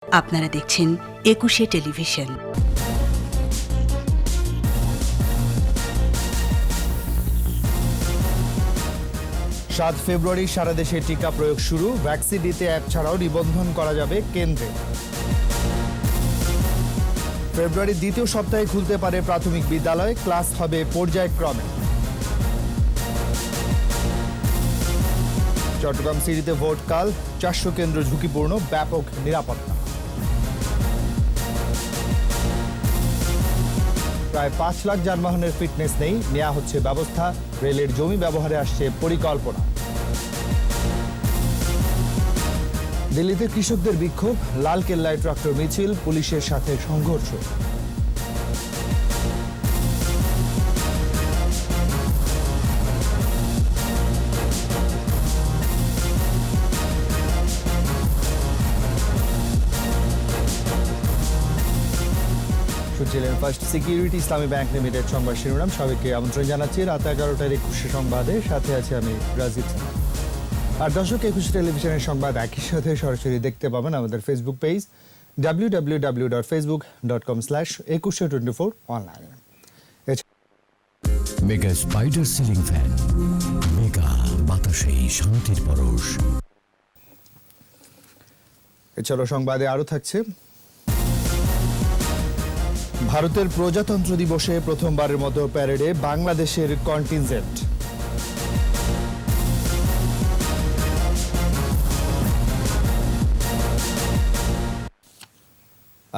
আপনারা দেখছেন একুশে টেলিভিশন। 7 ফেব্রুয়ারি সারা দেশে টিকা প্রয়োগ শুরু। ভ্যাকসিডিতে অ্যাপ ছাড়াও নিবন্ধন করা যাবে কেন্দ্রে। ফেব্রুয়ারির দ্বিতীয় সপ্তাহে খুলতে পারে প্রাথমিক বিদ্যালয়, ক্লাস হবে পর্যায়ক্রমে। চট্টগ্রাম সিটিতে ভোট কাল, 400 কেন্দ্র ঝুঁকিপূর্ণ, ব্যাপক নিরাপত্তা। প্রায় 5 লাখ যানবাহনের ফিটনেস নেই, নেওয়া হচ্ছে ব্যবস্থা। রেলের জমি ব্যবহারে আসছে পরিকল্পনা। দিল্লিতে কৃষকদের বিক্ষোভ, লালকেল্লায় ট্রাক্টর মিছিল, পুলিশের সাথে সংঘর্ষ। শুনছিলেন ফার্স্ট সিকিউরিটি ইসলামী ব্যাংক লিমিটেড সংবাদ শিরোনাম। সবাইকে আমন্ত্রণ জানাচ্ছি রাত 11টার 21 সংবাদে। সাথে আছে আমি রাজীব সাহা। আর দর্শক, একুশে টেলিভিশনের সংবাদ একই সাথে সরাসরি দেখতে পাবেন আমাদের ফেসবুক পেজ www.facebook.com/2124 অনলাইনে। Mega spider ceiling fan, mega বাতাসে শান্তির পরশ। এছাড়াও সংবাদে আরও থাকছে, ভারতের প্রজাতন্ত্র দিবসে প্রথমবারের মতো প্যারেডে বাংলাদেশের কন্টিনজেন্ট।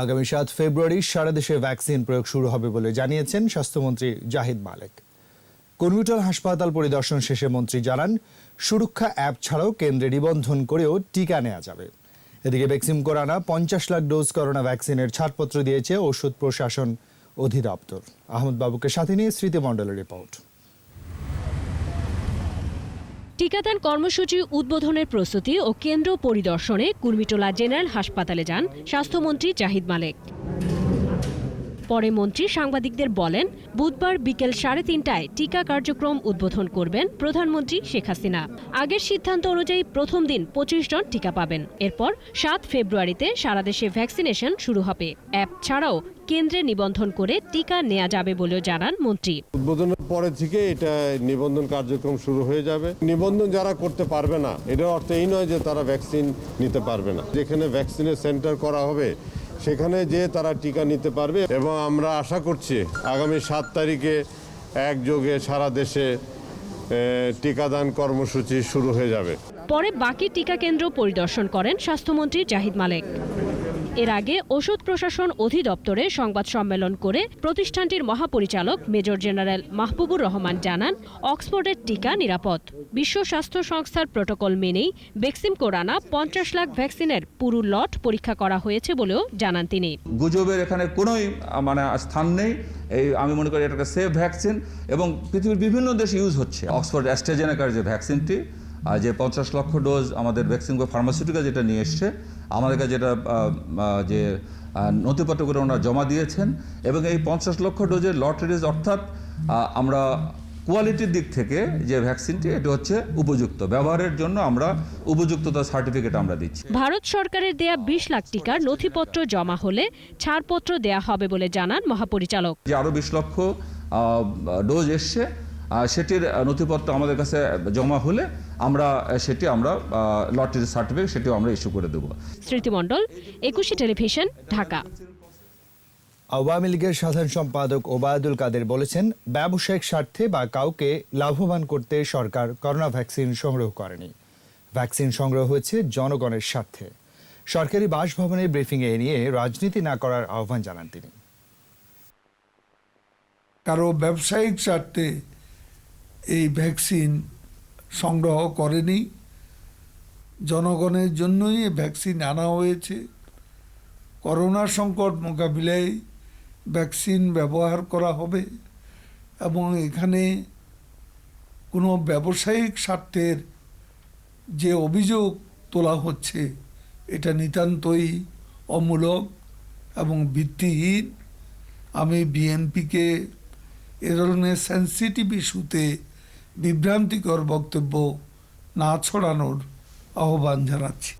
আগামী 7 ফেব্রুয়ারি সারা দেশে ভ্যাকসিন প্রয়োগ শুরু হবে বলে জানিয়েছেন স্বাস্থ্যমন্ত্রী জাহিদ মালেক। কর্মীটল হাসপাতাল পরিদর্শন শেষে মন্ত্রী জানান, সুরক্ষা অ্যাপ ছাড়াও কেন্দ্রে নিবন্ধন করেও টিকা নেওয়া যাবে। এদিকে বেক্সিম কোরানা 50 লাখ ডোজ করোনা ভ্যাকসিনের ছাড়পত্র দিয়েছে ওষুধ প্রশাসন অধিদপ্তর। আহমদ বাবুকে সাথে নিয়ে স্মৃতি মণ্ডলের রিপোর্ট। টিকাদান কর্মসূচি উদ্বোধনের প্রস্তুতি ও কেন্দ্র পরিদর্শনে কুর্মিটোলা জেনারেল হাসপাতালে যান স্বাস্থ্যমন্ত্রী জাহিদ মালেক। পরে মন্ত্রী সাংবাদিকদের বলেন, বুধবার বিকেল 3:30টায় টিকা কার্যক্রম উদ্বোধন করবেন প্রধানমন্ত্রী শেখ হাসিনা। আগের সিদ্ধান্ত অনুযায়ী প্রথম দিন 25 জন টিকা পাবেন। এরপর 7 ফেব্রুয়ারিতে সারা দেশে ভ্যাকসিনেশন শুরু হবে। অ্যাপ ছাড়াও কেন্দ্রে নিবন্ধন করে টিকা নেওয়া যাবে বলেও জানান মন্ত্রী। উদ্বোধনের পরে থেকে এটা নিবন্ধন কার্যক্রম শুরু হয়ে যাবে। নিবন্ধন যারা করতে পারবে না, এটার অর্থ এই নয় যে তারা ভ্যাকসিন নিতে পারবে না। যেখানে ভ্যাকসিনের সেন্টার করা হবে সেখানে যে তারা টিকা নিতে পারবে এবং আমরা আশা করছি আগামী 7 তারিখে একযোগে সারা দেশে টিকাদান কর্মসূচি শুরু হয়ে যাবে। পরে বাকি টিকা কেন্দ্র পরিদর্শন করেন স্বাস্থ্যমন্ত্রী জাহিদ মালেক। এর আগে ওষুধ প্রশাসন অধিদপ্তরে সংবাদ সম্মেলন করে প্রতিষ্ঠানটির মহাপরিচালক মেজর জেনারেল মাহবুবুর রহমান জানান, অক্সফোর্ডের টিকা নিরাপদ। বিশ্ব স্বাস্থ্য সংস্থার প্রোটোকল মেনেই বেক্সিম কোরানা 50 লাখ ভ্যাকসিনের পুরো লট পরীক্ষা করা হয়েছে বলেও জানান তিনি। গুজবের এখানে কোনোই স্থান নেই। আমি মনে করি এটা একটা সেফ ভ্যাকসিন এবং পৃথিবীর বিভিন্ন দেশে ইউজ হচ্ছে। অক্সফোর্ড অ্যাস্ট্রাজেনেকার যে ভ্যাকসিনটি, যে 50 লক্ষ ডোজ আমাদের ভ্যাকসিন ফার্মাসিউটিক্যাল যেটা নিয়ে এসছে, আমাদের কাছে যেটা যে নথিপত্রগুলো ওনারা জমা দিয়েছেন এবং এই 50 লক্ষ ডোজের লট রিলিজ, অর্থাৎ আমরা কোয়ালিটির দিক থেকে যে ভ্যাকসিনটি এটা হচ্ছে উপযুক্ত ব্যবহারের জন্য, আমরা উপযুক্ততা সার্টিফিকেট আমরা দিচ্ছি। ভারত সরকারের দেয়া 20 লাখ টিকার নথিপত্র জমা হলে ছাড়পত্র দেয়া হবে বলে জানান মহাপরিচালক। যে আরো 20 লক্ষ ডোজ এসছে, সেটির নথিপত্র আমাদের কাছে জমা হলে আমরা লটারি সার্টিফিকেট সেটিও আমরা ইস্যু করে দেব। স্মৃতি মণ্ডল, একুশে টেলিভিশন, ঢাকা। আওয়ামী লীগের সাধারণ সম্পাদক ওবায়দুল কাদের বলেছেন, ব্যবসায়িক স্বার্থে বা কাউকে লাভবান করতে সরকার করোনা ভ্যাকসিন সংগ্রহ করেনি। ভ্যাকসিন সংগ্রহ হয়েছে জনগণের স্বার্থে। সরকারি বাসভবনে ব্রিফিংয়ে এ নিয়ে রাজনীতি না করার আহ্বান জানান তিনি। কারো ব্যবসায়িক স্বার্থে এই ভ্যাকসিন সংগ্রহ করেনি, জনগণের জন্যই এই ভ্যাকসিন আনা হয়েছে। করোনা সংকট মোকাবিলায় ভ্যাকসিন ব্যবহার করা হবে এবং এখানে কোনো ব্যবসায়িক স্বার্থের যে অভিযোগ তোলা হচ্ছে এটা নিতান্তই অমূলক এবং ভিত্তিহীন। আমি বিএনপিকে এ ধরনের সেন্সিটিভ ইস্যুতে বিভ্রান্তিকর বক্তব্য না ছড়ানোর আহ্বান জানাচ্ছি।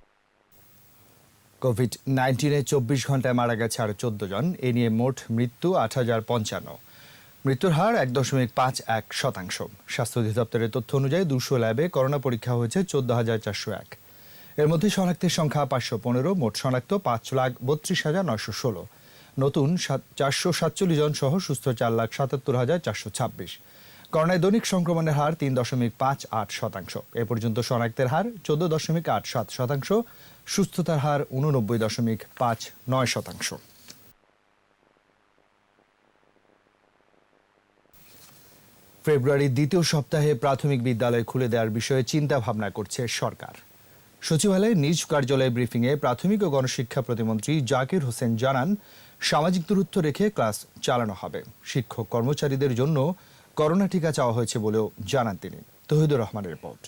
কোভিড-19-এ 24 ঘন্টায় মারা গেছে আরও 14 জন। এ নিয়ে মোট মৃত্যু 8,055। মৃত্যুর হার 1.51%। স্বাস্থ্য অধিদপ্তরের তথ্য অনুযায়ী 200 ল্যাবে করোনা পরীক্ষা হয়েছে 14,401। এর মধ্যে শনাক্তের সংখ্যা 515, মোট শনাক্ত 5,32,916। নতুন 447 জন সহ সুস্থ 4,77,426। করোনায় দৈনিক সংক্রমণের হার 3.58%। এ পর্যন্ত শনাক্তের হার 14.87%, সুস্থতার হার 89.59%। ফেব্রুয়ারির দ্বিতীয় সপ্তাহে প্রাথমিক বিদ্যালয় খুলে দেওয়ার বিষয়ে চিন্তা ভাবনা করছে সরকার। সচিবালয়ে নিজ কার্যালয়ে ব্রিফিংয়ে প্রাথমিক ও গণশিক্ষা প্রতিমন্ত্রী জাকির হোসেন জানান, সামাজিক দূরত্ব রেখে ক্লাস চালানো হবে। শিক্ষক কর্মচারীদের জন্য করোনা টিকা চাওয়া হয়েছে বলেও জানান তিনি। তৌহিদুর রহমানের রিপোর্ট।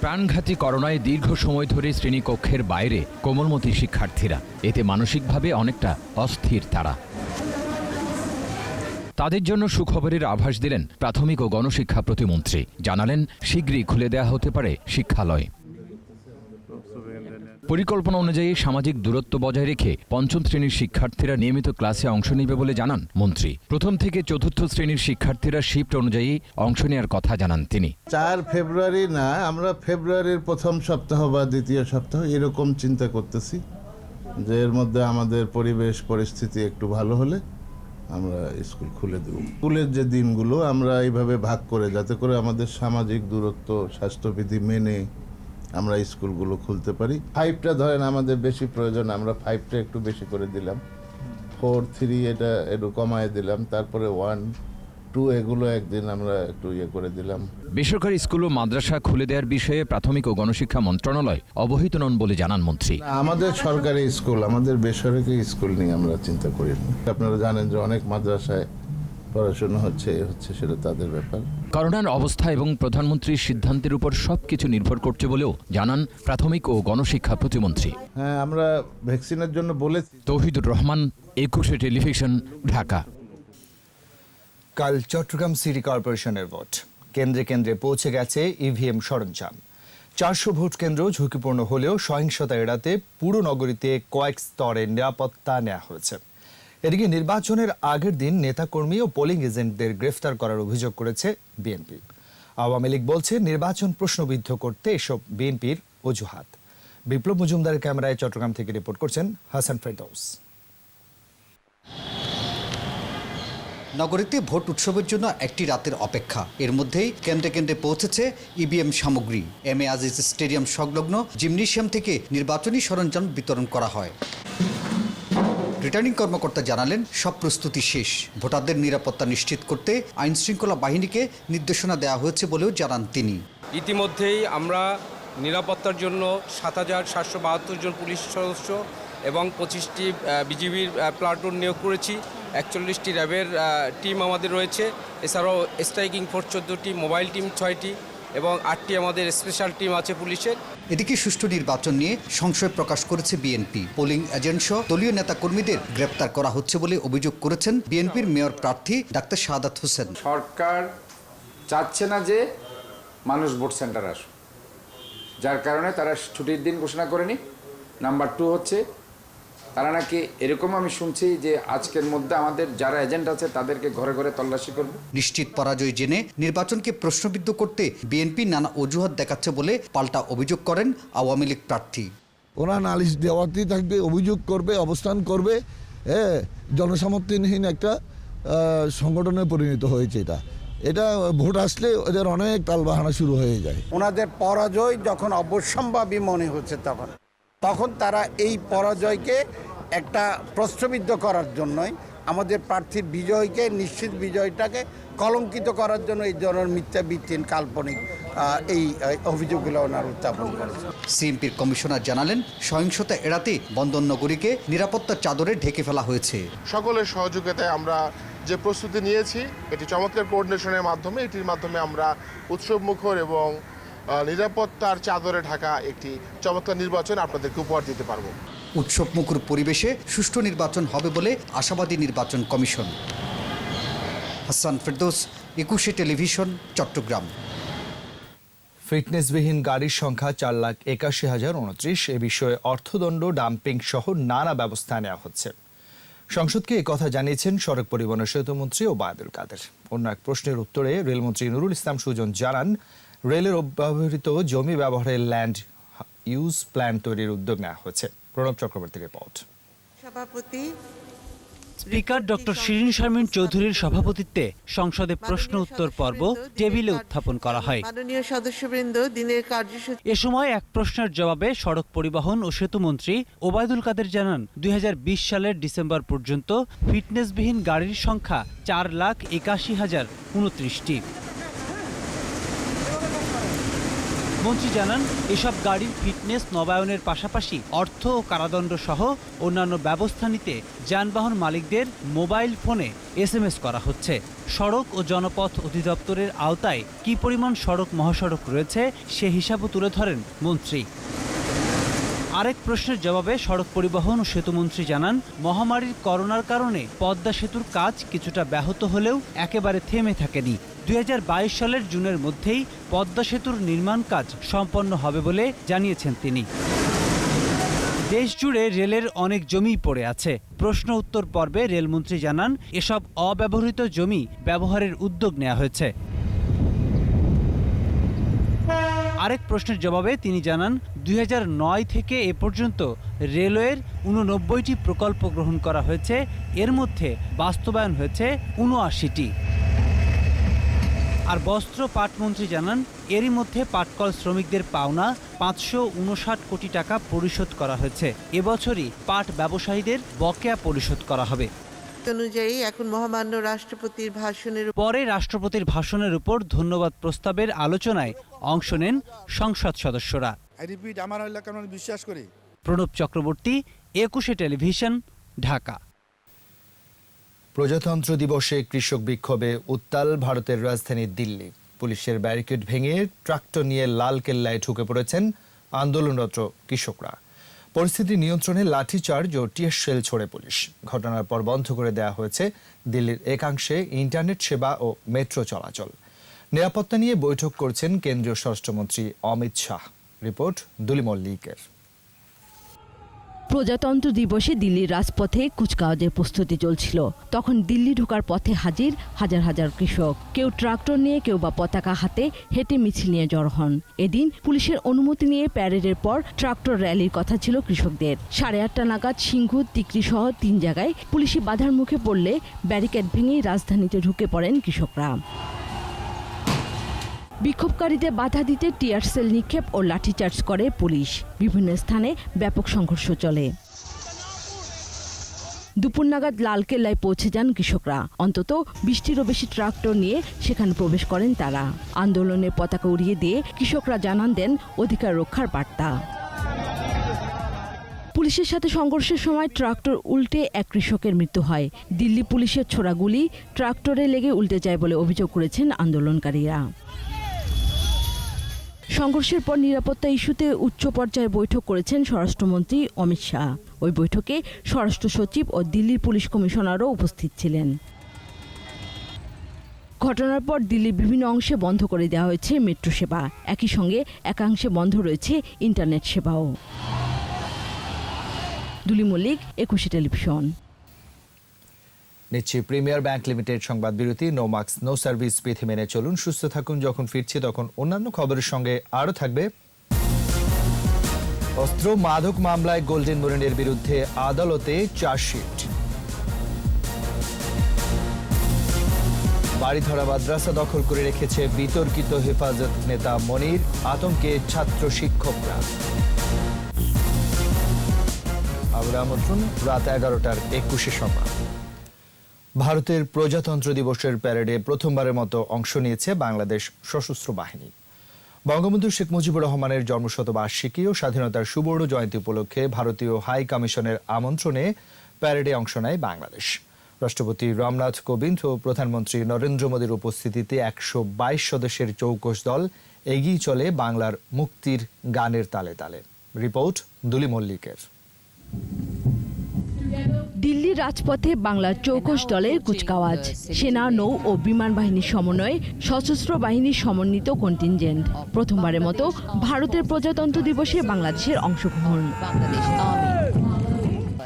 প্রাণঘাতী করোনায় দীর্ঘ সময় ধরে শ্রেণীকক্ষের বাইরে কোমলমতি শিক্ষার্থীরা, এতে মানসিকভাবে অনেকটা অস্থির তারা। তাদের জন্য সুখবরের আভাস দিলেন প্রাথমিক ও গণশিক্ষা প্রতিমন্ত্রী। জানালেন, শীঘ্রই খুলে দেওয়া হতে পারে শিক্ষালয়। পরিকল্পনা অনুযায়ী সামাজিক দূরত্ব বজায় রেখে পঞ্চম শ্রেণীর শিক্ষার্থীরা নিয়মিত ক্লাসে অংশ নেবে বলে জানান মন্ত্রী। প্রথম থেকে চতুর্থ শ্রেণীর শিক্ষার্থীরা শিফট অনুযায়ী অংশ নেওয়ার কথা জানান তিনি। 4 ফেব্রুয়ারি না, আমরা ফেব্রুয়ারির প্রথম সপ্তাহ বা দ্বিতীয় সপ্তাহ এরকম চিন্তা করতেছি, যে এর মধ্যে আমাদের পরিবেশ পরিস্থিতি একটু ভালো হলে আমরা স্কুল খুলে দেব। স্কুলের যে দিনগুলো আমরা এইভাবে ভাগ করে, যাতে করে আমাদের সামাজিক দূরত্ব স্বাস্থ্যবিধি মেনে আমরা স্কুলগুলো খুলতে পারি। 5টা ধরেন আমাদের বেশি প্রয়োজন, আমরা 5টা একটু বেশি করে দিলাম, 4, 3 এটা একটু কমায় দিলাম, তারপরে 1, 2 এগুলো একদিন আমরা একটু করে দিলাম। বেসরকারি স্কুল ও মাদ্রাসা খুলে দেওয়ার বিষয়ে প্রাথমিক ও গণশিক্ষা মন্ত্রণালয় অবহিত নন বলে জানান মন্ত্রী। আমাদের সরকারি স্কুল, আমাদের বেসরকারি স্কুল নিয়ে আমরা চিন্তা করি না। আপনারা জানেন যে অনেক মাদ্রাসায় পড়াশোনা হচ্ছে সেটা তাদের ব্যাপার। করোনার অবস্থা এবং প্রধানমন্ত্রীর সিদ্ধান্তের উপর সবকিছু নির্ভর করছে বলেও জানান প্রাথমিক ও গণশিক্ষা প্রতিমন্ত্রী। হ্যাঁ, আমরা ভ্যাকসিনের জন্য বলেছি। তৌহিদুর রহমান, 21 টেলিভিশন, ঢাকা। কাল চট্টগ্রাম সিটি কর্পোরেশনের ভোট। কেন্দ্রে কেন্দ্রে পৌঁছে গেছে ইভিএম সরঞ্জাম। 400 ভোট কেন্দ্র ঝুঁকিপূর্ণ হলেও সহিংসতা এড়াতে পুরো নগরীতে কয়েক স্তরে নিরাপত্তা নেওয়া হয়েছে। এদিকে নির্বাচনের আগের দিন নেতাকর্মী ও পোলিং এজেন্টদের গ্রেফতার করার অভিযোগ করেছে বিএনপি। আওয়ামী লীগ বলছে নির্বাচন প্রশ্নবিদ্ধ করতে এসব বিএনপির অজুহাত। বিপ্লব মজুমদারের ক্যামেরায় চট্টগ্রাম থেকে রিপোর্ট করছেন হাসান ফেরদৌস। নগরীতে ভোট উৎসবের জন্য একটি রাতের অপেক্ষা। এর মধ্যেই কেন্দ্রে কেন্দ্রে পৌঁছেছে ইভিএম সামগ্রী। এম এ আজিজ স্টেডিয়াম সংলগ্ন জিমনেশিয়াম থেকে নির্বাচনী সরঞ্জাম বিতরণ করা হয়। রিটার্নিং কর্মকর্তা জানালেন, সব প্রস্তুতি শেষ। ভোটারদের নিরাপত্তা নিশ্চিত করতে আইন শৃঙ্খলা বাহিনীকে নির্দেশনা দেওয়া হয়েছে বলেও জানান তিনি। ইতিমধ্যেই আমরা নিরাপত্তার জন্য 7,772 জন পুলিশ সদস্য এবং 25টি বিজিবির প্লাটুন নিয়োগ করেছি। 41টি র্যাবের টিম আমাদের রয়েছে। এছাড়াও স্ট্রাইকিং ফোর্স 14টি, মোবাইল টিম 6টি এবং 8টি আমাদের স্পেশাল টিম আছে পুলিশের। এদিকে সুষ্ঠু নির্বাচন নিয়ে সংশয় প্রকাশ করেছে বিএনপি। পোলিং এজেন্ট সহ দলীয় নেতাকর্মীদের গ্রেপ্তার করা হচ্ছে বলে অভিযোগ করেছেন বিএনপির মেয়র প্রার্থী ডাক্তার শাহাদাত হোসেন। সরকার চাচ্ছে না যে মানুষ ভোট সেন্টারে আসুক, যার কারণে তারা ছুটির দিন ঘোষণা করেনি। নাম্বার 2 হচ্ছে, তারা নাকি এরকম আমি শুনছি যে আজকের মধ্যে আমাদের যারা এজেন্ট আছে তাদেরকে ঘরে ঘরে তল্লাশি করবে। নিশ্চিত পরাজয় জেনে নির্বাচনকে প্রশ্নবিদ্ধ করতে বিএনপি নানা অজুহাত দেখাচ্ছে বলে পাল্টা অভিযোগ করেন আওয়ামী লীগ প্রার্থী। ওরা নালিশ দেওয়াতেই থাকবে, অভিযোগ করবে, অবস্থান করবে। জনসমর্থনহীন একটা সংগঠনে পরিণত হয়েছে এটা ভোট আসলে ওদের অনেক টালবাহানা শুরু হয়ে যায়। ওনাদের পরাজয় যখন অবশ্যম্ভাবী মনে হচ্ছে তখন তারা এই পরাজয়কে একটা প্রশ্নবিদ্ধ করার জন্যই আমাদের প্রার্থীর বিজয়কে, নিশ্চিত বিজয়টাকে কলঙ্কিত করার জন্য এই ধরনের মিথ্যা ভিত্তিহীন কাল্পনিক এই অভিযোগগুলো ওনারা উত্থাপন করেছে। সিএমপির কমিশনার জানালেন, সহিংসতা এড়াতে বন্দর নগরীকে নিরাপত্তার চাদরে ঢেকে ফেলা হয়েছে। সকলের সহযোগিতায় আমরা যে প্রস্তুতি নিয়েছি, এটি চমৎকার কোঅর্ডিনেশনের মাধ্যমে, এটির মাধ্যমে আমরা উৎসবমুখর এবং নিরাপত্তার চাদরে ঢাকা একটি চমৎকার নির্বাচন আপনাদেরকে উপহার দিতে পারবো। উৎসবমুখর পরিবেশে সুষ্ঠু নির্বাচন হবে বলে আশাবাদী নির্বাচন কমিশন। হাসান ফেরদৌস, 21 টেলিভিশন, চট্টগ্রাম। ফিটনেসবিহীন গাড়ির সংখ্যা 4,81,029। এ বিষয়ে অর্থদণ্ড, ডাম্পিং সহ নানা ব্যবস্থা নেওয়া হচ্ছে। সংসদকে একথা জানিয়েছেন সড়ক পরিবহন ও সেতুমন্ত্রী ওবায়দুল কাদের। অন্য এক প্রশ্নের উত্তরে রেলমন্ত্রী নুরুল ইসলাম সুজন জানান, রেলের অব্যবহৃত জমি ব্যবহারের ল্যান্ড ইউজ প্ল্যান তৈরির উদ্যোগ নেওয়া হয়েছে। প্রণব চক্রবর্তীর রিপোর্ট। সভাপতি স্পিকার ডক্টর শিরিন শারমিন চৌধুরীর সভাপতিত্বে সংসদে প্রশ্ন উত্তর পর্ব টেবিলে উত্থাপন করা হয়। মাননীয় সদস্যবৃন্দ, দিনের কার্যসূচি। এ সময় এক প্রশ্নের জবাবে সড়ক পরিবহন ও সেতুমন্ত্রী ওবায়দুল কাদের জানান, 2020 সালের ডিসেম্বর পর্যন্ত ফিটনেসবিহীন গাড়ির সংখ্যা 4,81,029টি। মন্ত্রী জানান, এসব গাড়ির ফিটনেস নবায়নের পাশাপাশি অর্থ ও কারাদণ্ড সহ অন্যান্য ব্যবস্থা নিতে যানবাহন মালিকদের মোবাইল ফোনে SMS করা হচ্ছে। সড়ক ও জনপথ অধিদপ্তরের আওতায় কী পরিমাণ সড়ক মহাসড়ক রয়েছে সে হিসাবও তুলে ধরেন মন্ত্রী। আরেক প্রশ্নের জবাবে সড়ক পরিবহন ও সেতুমন্ত্রী জানান, মহামারীর করোনার কারণে পদ্মা সেতুর কাজ কিছুটা ব্যাহত হলেও একেবারে থেমে থাকেনি। 2022 সালের জুনের মধ্যেই পদ্মা সেতুর নির্মাণ কাজ সম্পন্ন হবে বলে জানিয়েছেন তিনি। দেশ জুড়ে রেলের অনেক জমি পড়ে আছে। প্রশ্ন উত্তর পর্বে রেলমন্ত্রী জানান, এসব অব্যবহৃত জমি ব্যবহারের উদ্যোগ নেওয়া হয়েছে। আরেক প্রশ্নের জবাবে তিনি জানান, 2009 থেকে এ পর্যন্ত রেলওয়ের 89টি প্রকল্প গ্রহণ করা হয়েছে। এর মধ্যে বাস্তবায়ন হয়েছে 79টি। আর বস্ত্র পাট মন্ত্রী জানান, এরই মধ্যে পাটকল শ্রমিকদের পাওনা 559 কোটি টাকা পরিশোধ করা হয়েছে। এবছরই পাট ব্যবসায়ীদের বকেয়া পরিশোধ করা হবে। অনুযায়ী এখন মহামান্য রাষ্ট্রপতির ভাষণের পরে রাষ্ট্রপতির ভাষণের উপর ধন্যবাদ প্রস্তাবের আলোচনায় অংশ নেন সংসদ সদস্যরা। বিশ্বাস করি। প্রণব চক্রবর্তী, 21 টেলিভিশন, ঢাকা। প্রজাতন্ত্র দিবসে কৃষক বিক্ষোভে উত্তাল ভারতের রাজধানী দিল্লি। পুলিশের ব্যারিকেড ভেঙে ট্রাক্টর নিয়ে লালকেল্লায় ঢুকে পড়েছেন আন্দোলনরত কৃষকরা। পরিস্থিতি নিয়ন্ত্রণে লাঠিচার্জ ও টিয়ার শেল ছোড়ে পুলিশ। ঘটনার পর বন্ধ করে দেওয়া হয়েছে দিল্লির একাংশে ইন্টারনেট সেবা ও মেট্রো চলাচল। নিরাপত্তা নিয়ে বৈঠক করছেন কেন্দ্রীয় স্বরাষ্ট্রমন্ত্রী অমিত শাহ। রিপোর্ট দুলি মল্লিকের। প্রজাতন্ত্র দিবসে দিল্লির রাজপথে কুচকাওয়াজের প্রস্তুতি চলছিল। তখন দিল্লি ঢোকার পথে হাজির হাজার হাজার কৃষক। কেউ ট্রাক্টর নিয়ে, কেউ বা পতাকা হাতে হেঁটে মিছিল নিয়ে জড়ো হন। এদিন পুলিশের অনুমতি নিয়ে প্যারেডের পর ট্রাক্টর র্যালির কথা ছিল কৃষকদের। 8:30 নাগাদ সিংঘু, তিকরি সহ 3 জায়গায় পুলিশি বাধার মুখে পড়লে ব্যারিকেড ভেঙেই রাজধানীতে ঢুকে পড়েন কৃষকরা। বিক্ষোভকারীদের বাধা দিতে টিয়ার সেল নিক্ষেপ ও লাঠিচার্জ করে পুলিশ। বিভিন্ন স্থানে ব্যাপক সংঘর্ষ চলে। দুপুর নাগাদ লালকেল্লায় পৌঁছে যান কৃষকরা। অন্তত 20টিরও বেশি ট্রাক্টর নিয়ে সেখানে প্রবেশ করেন তারা। আন্দোলনের পতাকা উড়িয়ে দিয়ে কৃষকরা জানান দেন অধিকার রক্ষার বার্তা। পুলিশের সাথে সংঘর্ষের সময় ট্রাক্টর উল্টে এক কৃষকের মৃত্যু হয়। দিল্লি পুলিশের ছোড়া গুলি ট্রাক্টরে লেগে উল্টে যায় বলে অভিযোগ করেছেন আন্দোলনকারীরা। সংঘর্ষের পর নিরাপত্তা ইস্যুতে উচ্চ পর্যায়ে বৈঠক করেছেন স্বরাষ্ট্রমন্ত্রী অমিত শাহ। ওই বৈঠকে স্বরাষ্ট্র সচিব ও দিল্লির পুলিশ কমিশনারও উপস্থিত ছিলেন। ঘটনার পর দিল্লির বিভিন্ন অংশে বন্ধ করে দেওয়া হয়েছে মেট্রো সেবা। একই সঙ্গে একাংশে বন্ধ রয়েছে ইন্টারনেট সেবাও। দুলি মল্লিক, 21 টেলিভিশন। নিচ্ছি প্রিমিয়ার ব্যাংক লিমিটেড সংবাদ বিরতি। নো মাস্ক নো সার্ভিস বিধি মেনে চলুন, সুস্থ থাকুন। যখন ফিরছি তখন অন্যান্য খবরের সঙ্গে আরও থাকবে। অস্ত্র মাদক মামলায় গোল্ডেন মরিনের বিরুদ্ধে আদালতে চার্জশিট। বাড়িধরা মাদ্রাসা দখল করে রেখেছে বিতর্কিত হেফাজত নেতা মনির। আতঙ্কে ছাত্র শিক্ষকরা। আমরা আমন্ত্রণ রাত 11:21 সংবাদ। ভারতের প্রজাতন্ত্র দিবসের প্যারেডে প্রথমবারের মতো অংশ নিয়েছে বাংলাদেশ সশস্ত্র বাহিনী। বঙ্গবন্ধু শেখ মুজিবুর রহমানের জন্মশতবার্ষিকী ও স্বাধীনতার সুবর্ণ জয়ন্তী উপলক্ষে ভারতীয় হাই কমিশনের আমন্ত্রণে প্যারেডে অংশ নেয় বাংলাদেশ। রাষ্ট্রপতি রামনাথ কোবিন্দ ও প্রধানমন্ত্রী নরেন্দ্র মোদীর উপস্থিতিতে 122 সদস্যের চৌকস দল এগিয়ে চলে বাংলার মুক্তির গানের তালে তালে। রিপোর্ট দুলি মল্লিকের। দিল্লির রাজপথে বাংলার চৌকস দলের কুচকাওয়াজ, সেনা, নৌ ও বিমান বাহিনীর সমন্বয়ে সশস্ত্র বাহিনীর সমন্বিত কন্টিনজেন্ট। প্রথমবারের মতো ভারতের প্রজাতন্ত্র দিবসে বাংলাদেশের অংশগ্রহণ।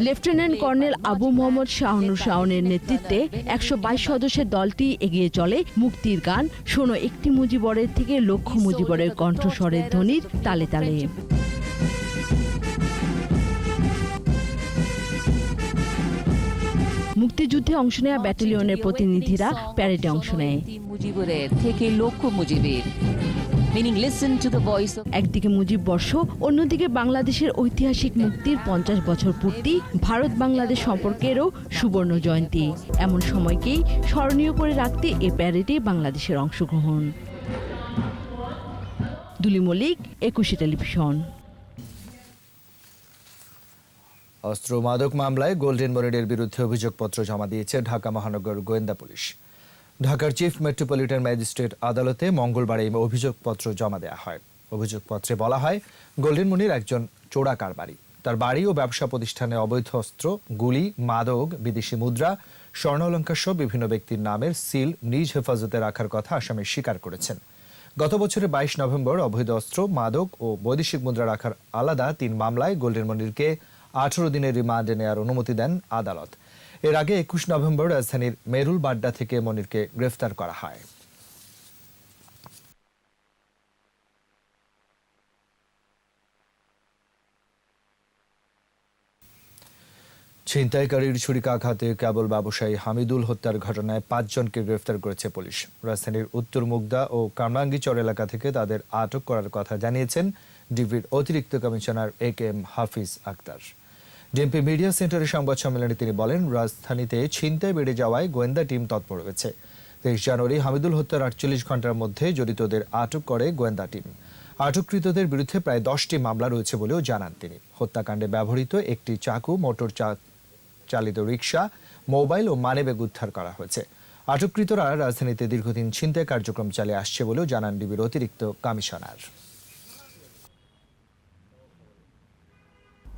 লেফটেন্যান্ট কর্নেল আবু মোহাম্মদ শাহনুর শাওনের নেতৃত্বে 122 সদস্যের দলটি এগিয়ে চলে মুক্তির গান শোনো একটি মুজিবরের থেকে লক্ষ মুজিবরের কণ্ঠস্বরের ধ্বনির তালে তালে। মুক্তিযুদ্ধে অংশ নেওয়া ব্যাটালিয়নের প্রতিনিধিরা প্যারেডে অংশ নেয়। মুজিবরের থেকে লক্ষ মুজিবের একদিকে মুজিব বর্ষ, অন্যদিকে বাংলাদেশের ঐতিহাসিক মুক্তির 50 বছর পূর্তি, ভারত বাংলাদেশ সম্পর্কেরও সুবর্ণ জয়ন্তী। এমন সময়কেই স্মরণীয় করে রাখতে এ প্যারেডে বাংলাদেশের অংশগ্রহণ। দুলি মল্লিক, একুশে টেলিভিশন। অস্ত্র মাদক মামলায় গোল্ডেন মনিরের বিরুদ্ধে অভিযোগপত্র জমা দিয়েছে ঢাকা মহানগর গোয়েন্দা পুলিশ। ঢাকার চিফ মেট্রোপলিটন ম্যাজিস্ট্রেট আদালতে মঙ্গলবার এই অভিযোগপত্র জমা দেওয়া হয়। অভিযোগপত্রে বলা হয়, গোল্ডেন মনির একজন চোরা কারবারি। তার বাড়ি ও ব্যবসা প্রতিষ্ঠানে অবৈধ অস্ত্র, গুলি, মাদক, বিদেশি মুদ্রা, স্বর্ণালঙ্কার সহ বিভিন্ন ব্যক্তির নামের সিল নিজ হেফাজতে রাখার কথা আসামি স্বীকার করেছেন। গত বছরের 22 নভেম্বর অবৈধ অস্ত্র, মাদক ও বৈদেশিক মুদ্রা রাখার আলাদা 3 মামলায় গোল্ডেন মনিরকে 18 দিনের রিমান্ডে নেওয়ার অনুমতি দেন আদালত। এর আগে 21 নভেম্বর রাজধানীর মেরুল বাড্ডা থেকে মনিরকে গ্রেফতার করা হয়। ছিনতাইকারীর ছুরিকাঘাতে কেবল ব্যবসায়ী হামিদুল হত্যার ঘটনায় 5 জনকে গ্রেফতার করেছে পুলিশ। রাজধানীর উত্তর মুগদা ও কামরাঙ্গীচর এলাকা থেকে তাদের আটক করার কথা জানিয়েছেন ডিবির অতিরিক্ত কমিশনার AKM হাফিজ আক্তার। ডিএমপি মিডিয়া সেন্টারে সংবাদ সম্মেলনে তিনি বলেন, রাজধানীতে ছিনতাই বেড়ে যাওয়ায় গোয়েন্দা টিম তৎপর রয়েছে। 23 জানুয়ারি হামিদুল হত্যার 48 ঘন্টার মধ্যে জড়িতদের আটক করে গোয়েন্দা টিম। আটককৃতদের বিরুদ্ধে প্রায় 10টি মামলা রয়েছে বলেও জানান তিনি। হত্যাকাণ্ডে ব্যবহৃত একটি চাকু, মোটর চালিত রিকশা, মোবাইল ও মানিব্যাগ উদ্ধার করা হয়েছে। আটককৃতরা রাজধানীতে দীর্ঘদিন ছিনতাই কার্যক্রম চালিয়ে আসছে বলেও জানান ডিবির অতিরিক্ত কমিশনার।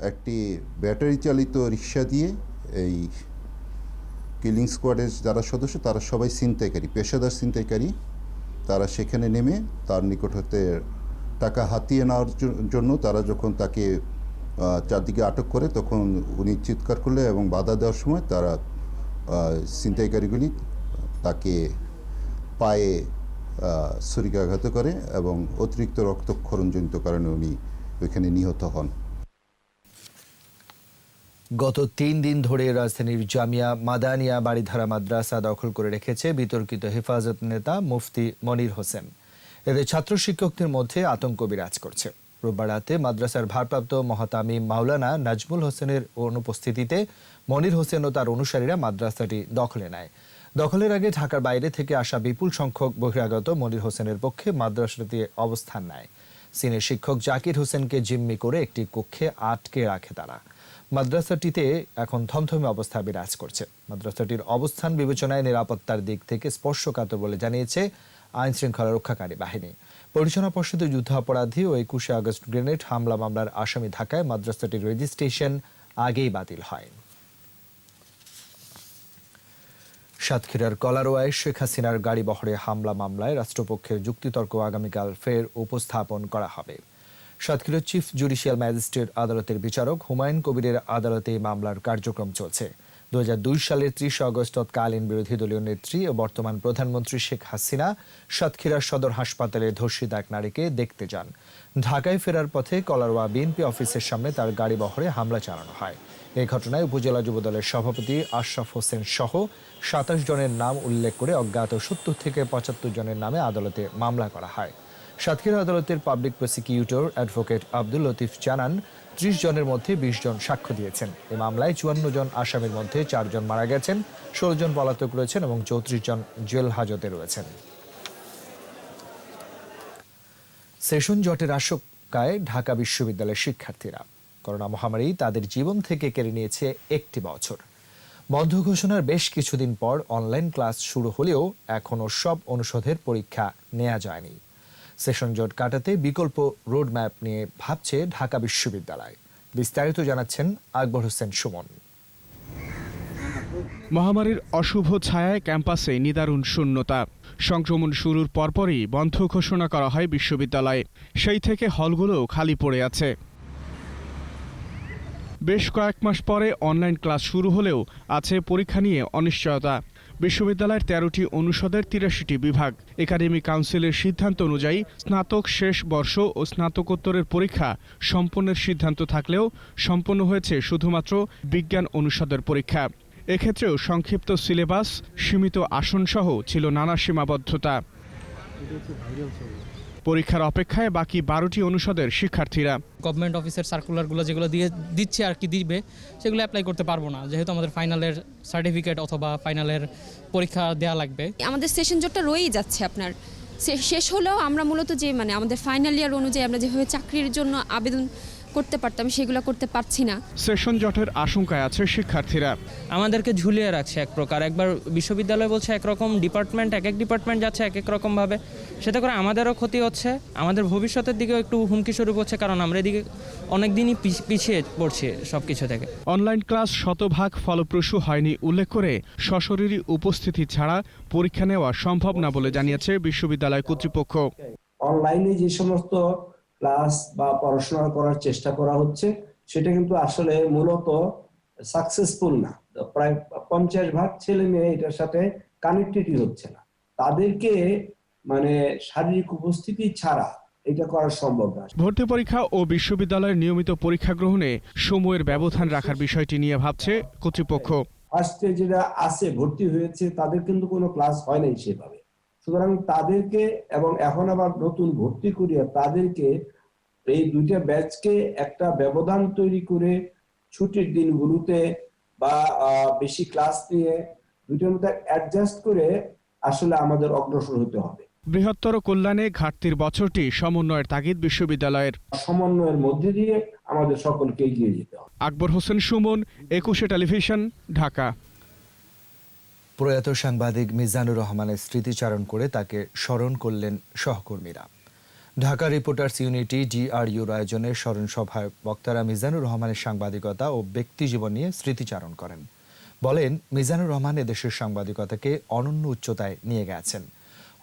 একটি ব্যাটারি চালিত রিক্সা দিয়ে এই কিলিং স্কোয়াডের যারা সদস্য তারা সবাই ছিনতাইকারী, পেশাদার ছিনতাইকারী। তারা সেখানে নেমে তার নিকট হতে টাকা হাতিয়ে নেওয়ার জন্য তারা যখন তাকে চারদিকে আটক করে তখন উনি চিৎকার করলে এবং বাধা দেওয়ার সময় তারা ছিনতাইকারীগুলি তাকে পায়ে ছুরিকাঘাত করে এবং অতিরিক্ত রক্তক্ষরণজনিত কারণে উনি ওইখানে নিহত হন। গত 3 দিন ধরে রাজধানীর জামিয়া মাদানিয়া বাড়িধারা মাদ্রাসা দখল করে রেখেছে বিতর্কিত হেফাজত নেতা মুফতি মনির হোসেন। এতে ছাত্র শিক্ষকদের মধ্যে আতঙ্ক বিরাজ করছে। রোববার রাতে মাদ্রাসার ভারপ্রাপ্ত মহাতামিম মাওলানা নাজমুল হোসেনের অনুপস্থিতিতে মনির হোসেন ও তার অনুসারীরা মাদ্রাসাটি দখলে নেয়। দখলের আগে ঢাকার বাইরে থেকে আসা বিপুল সংখ্যক বহিরাগত মনির হোসেনের পক্ষে মাদ্রাসাটি অবস্থান নেয়। সিনিয়র শিক্ষক জাকির হোসেনকে জিম্মি করে একটি কক্ষে আটকে রাখে তারা। মাদ্রাসাটিতে এখন থমথমে অবস্থা বিরাজ করছে। মাদ্রাসাটির অবস্থান বিবেচনায় নিরাপত্তার দিক থেকে স্পর্শকাতর বলে জানিয়েছে আইন শৃঙ্খলা রক্ষাকারী বাহিনী। পরিচালনা পর্ষদের যুদ্ধাপরাধী ও 21শে আগস্ট গ্রেনেড হামলা মামলার আসামি থাকায় মাদ্রাসাটির রেজিস্ট্রেশন আগেই বাতিল হয়। সাতক্ষীরার কলারোয়ায় শেখ হাসিনার গাড়ি বহরে হামলা মামলায় রাষ্ট্রপক্ষের যুক্তিতর্ক আগামীকাল ফের উপস্থাপন করা হবে। সাতক্ষীরা চিফ জুডিশিয়াল ম্যাজিস্ট্রেট আদালতের বিচারক হুমায়ুন কবিরের আদালতে এই মামলার কার্যক্রম চলছে। 2002 সালের 30 আগস্ট তৎকালীন বিরোধী দলীয় নেত্রী ও বর্তমান প্রধানমন্ত্রী শেখ হাসিনা সাতক্ষীরার সদর হাসপাতালে ধর্ষিত এক নারীকে দেখতে যান। ঢাকায় ফেরার পথে কলারোয়া বিএনপি অফিসের সামনে তার গাড়ি বহরে হামলা চালানো হয়। এই ঘটনায় উপজেলা যুবদলের সভাপতি আশরাফ হোসেন সহ 27 জনের নাম উল্লেখ করে অজ্ঞাত 70 থেকে 75 জনের নামে আদালতে মামলা করা হয়। সাতক্ষীরা আদালতের public prosecutor advocate Abdul Latif জানান, 30 জনের মধ্যে 20 জন সাক্ষ্য দিয়েছেন। এই মামলায় 54 জন আসামির মধ্যে 4 জন মারা গেছেন, 16 জন পলাতক রয়েছেন এবং 34 জন জেল হাজতে রয়েছেন। সেশন জটের আশঙ্কায় ঢাকা বিশ্ববিদ্যালয়ের শিক্ষার্থীরা। করোনা মহামারী তাদের জীবন থেকে কেড়ে নিয়েছে 1 বছর। বন্ধ ঘোষণার বেশ কিছুদিন পর অনলাইন ক্লাস শুরু হলেও এখনও সব অনুষদের পরীক্ষা নেওয়া যায়নি। সেশন জট কাটাতে বিকল্প রোডম্যাপ নিয়ে ভাবছে ঢাকা বিশ্ববিদ্যালয়। বিস্তারিত জানাচ্ছেন আকবর হোসেন সুমন। মহামারীর অশুভ ছায়ায় ক্যাম্পাসে নিদারুণ শূন্যতা। সংক্রমণ শুরুর পরপরই বন্ধ ঘোষণা করা হয় বিশ্ববিদ্যালয়ে। সেই থেকে হলগুলোও খালি পড়ে আছে। বেশ কয়েক মাস পরে অনলাইন ক্লাস শুরু হলেও আছে পরীক্ষা নিয়ে অনিশ্চয়তা। বিশ্ববিদ্যালয়ের 13টি অনুষদের 83টি বিভাগ। একাডেমিক কাউন্সিলের সিদ্ধান্ত অনুযায়ী স্নাতক শেষ বর্ষ ও স্নাতকোত্তরের পরীক্ষা সম্পন্নের সিদ্ধান্ত থাকলেও সম্পন্ন হয়েছে শুধুমাত্র বিজ্ঞান অনুষদের পরীক্ষা। এক্ষেত্রেও সংক্ষিপ্ত সিলেবাস, সীমিত আসনসহ ছিল নানা সীমাবদ্ধতা। পরীক্ষার অপেক্ষায় বাকি 12টি অনুষদের শিক্ষার্থীরা। গভর্নমেন্ট অফিসের সার্কুলারগুলো যেগুলো দিচ্ছে আর কি দিবে, সেগুলো অ্যাপ্লাই করতে পারবো না, যেহেতু আমাদের ফাইনালের সার্টিফিকেট অথবা ফাইনালের পরীক্ষা দেওয়া লাগবে। আমাদের সেশন জটটা রয়েই যাচ্ছে আপনার শেষ হলেও আমরা মূলত যে আমাদের ফাইনাল ইয়ার অনুযায়ী আমরা যেভাবে চাকরির জন্য আবেদন করতে পারতাম সেগুলো করতে পারছি না। সেশন জটের আশঙ্কায় আছে শিক্ষার্থীরা। আমাদেরকে ঝুলিয়ে রাখছে এক প্রকার। একবার বিশ্ববিদ্যালয় বলছে একরকম, ডিপার্টমেন্ট এক ডিপার্টমেন্ট যাচ্ছে এক রকমভাবে। সেটা করে আমাদেরও ক্ষতি হচ্ছে, আমাদের ভবিষ্যতের দিকেও একটু হুমকি স্বরূপ হচ্ছে, কারণ আমরা এদিকে অনেকদিনই পিছিয়ে পড়ছি সব কিছু থেকে। অনলাইন ক্লাস শতভাগ ফলপ্রসূ হয়নি উল্লেখ করে সশরীরী উপস্থিতি ছাড়া পরীক্ষা নেওয়া সম্ভব না বলে জানিয়েছে বিশ্ববিদ্যালয় কর্তৃপক্ষ। অনলাইনে যে সমস্ত ক্লাস বা পড়াশোনা করার চেষ্টা করা হচ্ছে সেটা কিন্তু আসলে মূলত সাকসেসফুল না। প্রায় 50% ছেলে মেয়ে এটার সাথে কানেক্টেডই হচ্ছে না। তাদেরকে শারীরিক উপস্থিতি ছাড়া এটা করা সম্ভব না। ভর্তি পরীক্ষা ও বিশ্ববিদ্যালয়ের নিয়মিত পরীক্ষা গ্রহণে সময়ের ব্যবধান রাখার বিষয়টি নিয়ে ভাবছে কর্তৃপক্ষ। ফার্স্টে যেটা আছে ভর্তি হয়েছে তাদের কিন্তু কোনো ক্লাস হয় নাই সেভাবে, সুতরাং তাদেরকে এবং এখন আবার নতুন ভর্তি করিয়া তাদেরকে এই দুইটা ব্যাচকে একটা ব্যবধান তৈরি করে ছুটির দিনগুলোতে বা বেশি ক্লাস নিয়ে দুইটার মধ্যে অ্যাডজাস্ট করে আসলে আমাদের অগ্রসর হতে হবে। বৃহত্তর কল্যাণে ঘাটতির বছরটি সমন্বয়ের তাগিদ বিশ্ববিদ্যালয়ের। সমন্বয়ের মধ্যে দিয়ে আমাদের সকলকে এগিয়ে যেতে হবে। আকবর হোসেন সুমন, 21 টেলিভিশন, ঢাকা। প্রয়াত সাংবাদিক মিজানুর রহমানের স্মৃতিচারণ করে তাকে স্মরণ করলেন সহকর্মীরা। ঢাকা রিপোর্টার্স ইউনিটি DRUর আয়োজনে স্মরণ সভায় বক্তারা মিজানুর রহমানের সাংবাদিকতা ও ব্যক্তিজীবন নিয়ে স্মৃতিচারণ করেন। বলেন, মিজানুর রহমান এদেশের সাংবাদিকতাকে অনন্য উচ্চতায় নিয়ে গেছেন।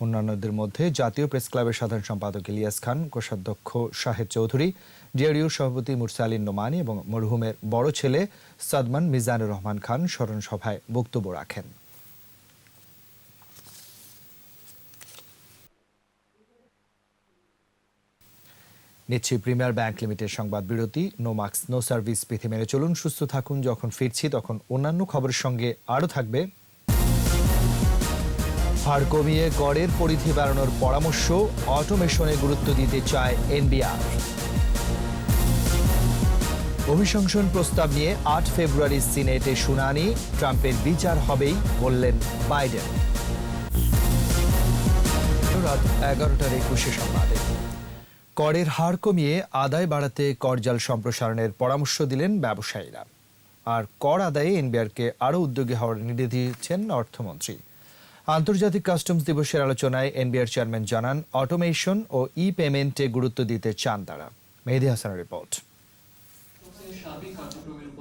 অন্যান্যদের মধ্যে জাতীয় প্রেস ক্লাবের সাধারণ সম্পাদক ইলিয়াস খান, কোষাধ্যক্ষ শাহেদ চৌধুরী, DRUর সভাপতি মুরসালিন নোমানী এবং মরহুমের বড় ছেলে সাদমান মিজানুর রহমান খান স্মরণ সভায় বক্তব্য রাখেন। নিচ্ছি প্রিমিয়ার ব্যাংক লিমিটেড সংবাদ বিরতি। নো মাস্ক নো সার্ভিস বিধি মেনে চলুন, সুস্থ থাকুন। যখন ফিরছি তখন অন্যান্য খবরের সঙ্গে আরও থাকবে হার কমিয়ে গড়ের পরিধি বাড়ানোর পরামর্শ, অটোমেশনে গুরুত্ব দিতে চায় NBR। অভিশংসন প্রস্তাব নিয়ে 8 ফেব্রুয়ারি সিনেটে শুনানি, ট্রাম্পের বিচার হবেই বললেন বাইডেন। রাত 11টার 21 সংবাদে করের হার কমিয়ে আদায় বাড়াতে করজাল সম্প্রসারণের পরামর্শ দিলেন ব্যবসায়ীরা। আর কর আদায়ে NBRকে আরও উদ্যোগী হওয়ার নির্দেশ দিয়েছেন অর্থমন্ত্রী। আন্তর্জাতিক কাস্টমস দিবসের আলোচনায় NBR চেয়ারম্যান জানান, অটোমেশন ও পেমেন্টে গুরুত্ব দিতে চান তারা। মেহেদী হাসানের রিপোর্ট।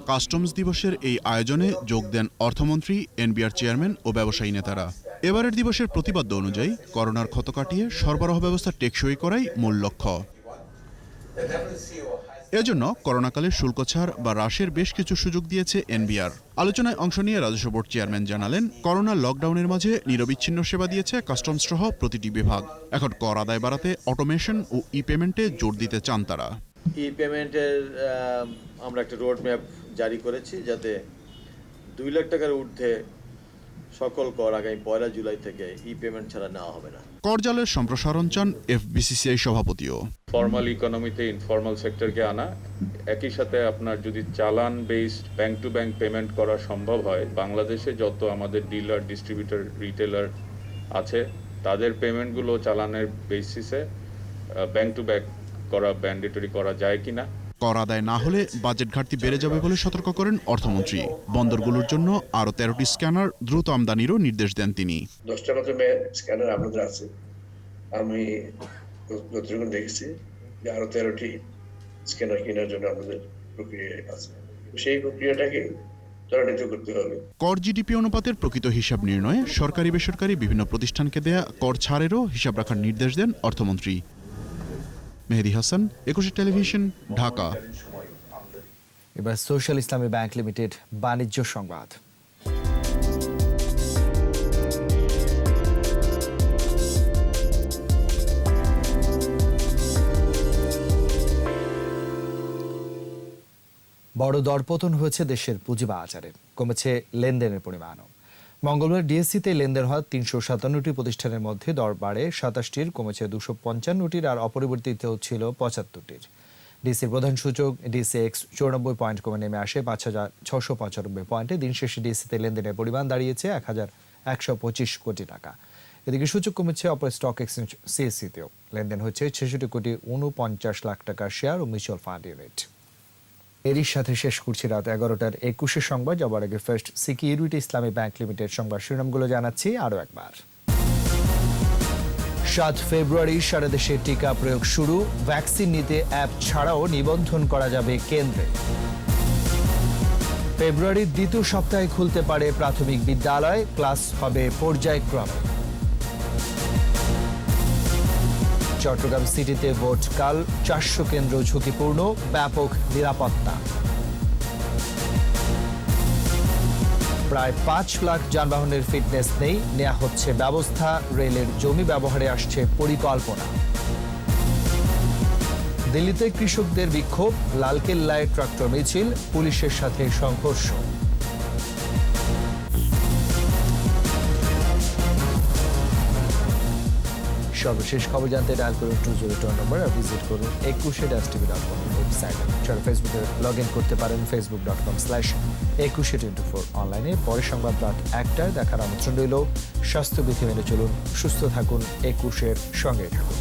কাস্টমস দিবসের এই আয়োজনে যোগ দেন অর্থমন্ত্রী, NBR চেয়ারম্যান ও ব্যবসায়ী নেতারা। এবারের দিবসের প্রতিপাদ্য অনুযায়ী করোনার ক্ষত কাটিয়ে সরবরাহ ব্যবস্থা টেকসই করাই মূল লক্ষ্য। এজন্য করোনাকালে শুল্ক ছাড় বা হ্রাসের বেশ কিছু সুযোগ দিয়েছে NBR। আলোচনায় অংশ নিয়ে রাজস্ব বোর্ড চেয়ারম্যান জানালেন, করোনার লকডাউনের মাঝে নিরবিচ্ছিন্ন সেবা দিয়েছে কাস্টমস সহ প্রতিটি বিভাগ। এখন কর আদায় বাড়াতে অটোমেশন ও পেমেন্টে জোর দিতে চান তারা। পেমেন্টের আমরা একটা রোড ম্যাপ জারি করেছি, যাতে 2 লাখ টাকার ঊর্ধ্বে সকল কর আগামী 1 জুলাই থেকে পেমেন্ট ছাড়া নেওয়া হবে না। করজালের সম্প্রসারণ চান FBCCI সভাপতিও। ফর্মাল ইকোনমিতে ইনফর্মাল সেক্টরকে আনা, একই সাথে আপনার যদি চালান based bank to bank payment করা সম্ভব হয়, বাংলাদেশে যত আমাদের ডিলার, ডিস্ট্রিবিউটর, রিটেলার আছে তাদের পেমেন্টগুলো চালানের বেসিসে ব্যাংক টু ব্যাংক করা ম্যান্ডেটরি করা যায় কিনা। কর আদায় না হলে বাজেট ঘাটতি বেড়ে যাবে বলে সতর্ক করেন অর্থমন্ত্রী। বন্দরগুলোর জন্য আরও 13টি স্ক্যানার দ্রুত আমদানিরও নির্দেশ দেন তিনি। 10টা মতো স্ক্যানার আপনাদের আছে, আমি যতটুকু দেখেছি যে আরও 13টি স্ক্যানার কেনার জন্য আমাদের প্রক্রিয়া আছে। সেই প্রক্রিয়াটাকে ত্বরান্বিত করতে হবে। কর জিডিপি অনুপাতের প্রকৃত হিসাব নির্ণয়ে সরকারি বেসরকারি বিভিন্ন প্রতিষ্ঠানকে দেয়া কর ছাড়েরও হিসাব রাখার নির্দেশ দেন অর্থমন্ত্রী। মেহেদী হাসান, 21 টেলিভিশন, ঢাকা। এবার সোশ্যাল ইসলামী ব্যাংক লিমিটেড বাণিজ্য সংবাদ। বড় দরপতন হয়েছে দেশের পুঁজিবাজারে, কমেছে লেনদেনের পরিমাণও। মঙ্গলবার ডিএসসিতে লেনদেন হওয়া 357টি প্রতিষ্ঠানের মধ্যে দর বাড়ে 27টির, কমেছে 255টির, আর অপরিবর্তিত ছিল 75টির। ডিএসসির প্রধান সূচক ডিএসএক্স 94 পয়েন্ট কমে নেমে আসে 5695 পয়েন্টে। দিন শেষে ডিএসসিতে লেনদেনের পরিমাণ দাঁড়িয়েছে 1125 কোটি টাকা। এদিকে সূচক কমেছে অপর স্টক এক্সচেঞ্জ সিএসসিতেও। লেনদেন হচ্ছে 66 কোটি 49 লাখ টাকার শেয়ার ও মিউচুয়াল ফান্ড ইউনিট। এরই সাথে শেষ করছি রাত 11টার 21 সংবাদ। যাবার আগে ফার্স্ট সিকিউরিটি ইসলামী ব্যাংক লিমিটেড সংবাদ শিরোনামগুলো জানাচ্ছি আরও একবার। 7 ফেব্রুয়ারি সারা দেশে টিকা প্রয়োগ শুরু। ভ্যাকসিন নিতে অ্যাপ ছাড়াও নিবন্ধন করা যাবে কেন্দ্রে। ফেব্রুয়ারির দ্বিতীয় সপ্তাহে খুলতে পারে প্রাথমিক বিদ্যালয়, ক্লাস হবে পর্যায়ক্রমে। চট্টগ্রাম সিটিতে ভোট কাল, 400 কেন্দ্র ঝুঁকিপূর্ণ, ব্যাপক নিরাপত্তা। প্রায় 5 লাখ যানবাহনের ফিটনেস নেই, নেওয়া হচ্ছে ব্যবস্থা। রেলের জমি ব্যবহারে আসছে পরিকল্পনা। দিল্লিতে কৃষকদের বিক্ষোভ, লালকেল্লায় ট্রাক্টর মিছিল, পুলিশের সাথে সংঘর্ষ। সর্বশেষ খবর জানতে ডায়াল করুন 202 নম্বর আর ভিজিট করুন 21tv.com ওয়েবসাইটে। ছাড়া ফেসবুকে লগ ইন করতে পারেন facebook.com/2124 অনলাইনে। পরের সংবাদ রাত 1টায় দেখার আমন্ত্রণ রইল। স্বাস্থ্যবিধি মেনে চলুন, সুস্থ থাকুন, 21-এর সঙ্গেই থাকুন।